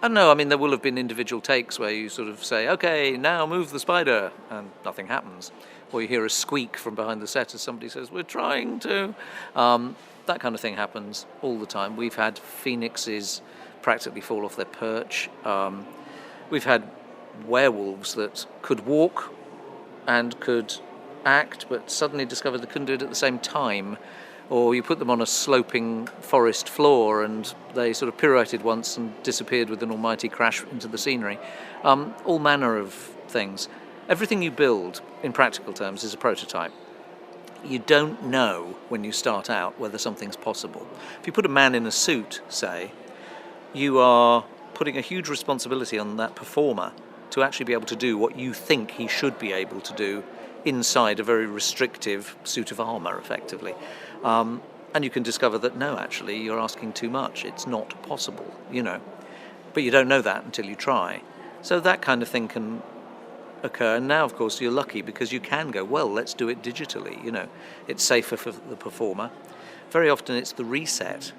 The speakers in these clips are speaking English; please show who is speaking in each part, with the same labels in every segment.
Speaker 1: I don't know, I mean, there will have been individual takes where you sort of say, okay, now move the spider, and nothing happens. Or you hear a squeak from behind the set as somebody says, we're trying to. That kind of thing happens all the time. We've had phoenixes practically fall off their perch. We've had werewolves that could walk and could act, but suddenly discovered they couldn't do it at the same time. Or you put them on a sloping forest floor and they sort of pirouetted once and disappeared with an almighty crash into the scenery. All manner of things. Everything you build, in practical terms, is a prototype. You don't know when you start out whether something's possible. If you put a man in a suit, say, you are putting a huge responsibility on that performer to actually be able to do what you think he should be able to do inside a very restrictive suit of armour, effectively. And you can discover that, no, actually, you're asking too much. It's not possible, you know. But you don't know that until you try. So that kind of thing can occur. And now, of course, you're lucky because you can go, well, let's do it digitally, you know. It's safer for the performer. Very often it's the reset.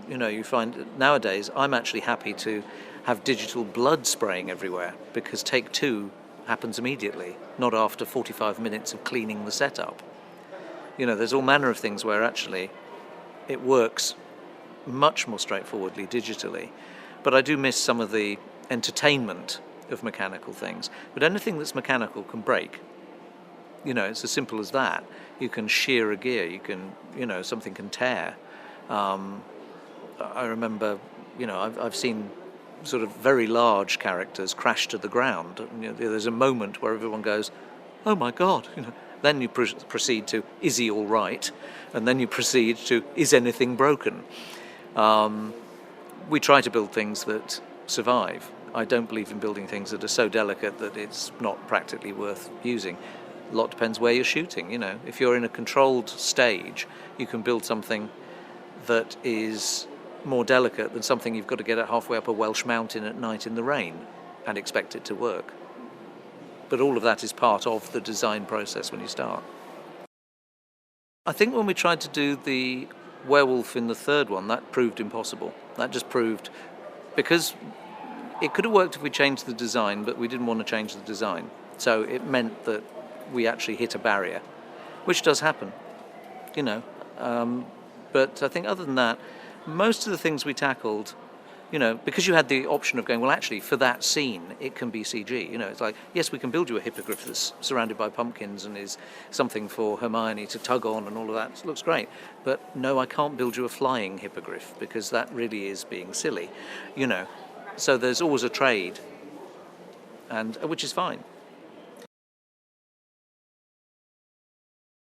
Speaker 1: You know, you find nowadays I'm actually happy to have digital blood spraying everywhere because take two happens immediately, not after 45 minutes of cleaning the setup. You know, there's all manner of things where actually it works much more straightforwardly digitally. But I do miss some of the entertainment of mechanical things. But anything that's mechanical can break. You know, it's as simple as that. You can shear a gear, you can, you know, something can tear. I remember, you know, I've seen sort of very large characters crash to the ground. You know, there's a moment where everyone goes, oh my God, you know. Then you proceed to, is he all right? And then you proceed to, is anything broken? We try to build things that survive. I don't believe in building things that are so delicate that it's not practically worth using. A lot depends where you're shooting, you know. If you're in a controlled stage, you can build something that is more delicate than something you've got to get it halfway up a Welsh mountain at night in the rain and expect it to work. But all of that is part of the design process when you start. I think when we tried to do the werewolf in the third one, that proved impossible. That just proved, because it could have worked if we changed the design, but we didn't want to change the design. So it meant that we actually hit a barrier, which does happen, you know. But I think other than that, most of the things we tackled, you know, because you had the option of going, well, actually, for that scene, it can be CG. You know, it's like, yes, we can build you a hippogriff that's surrounded by pumpkins and is something for Hermione to tug on and all of that. It looks great. But no, I can't build you a flying hippogriff because that really is being silly, you know. So there's always a trade, and which is fine.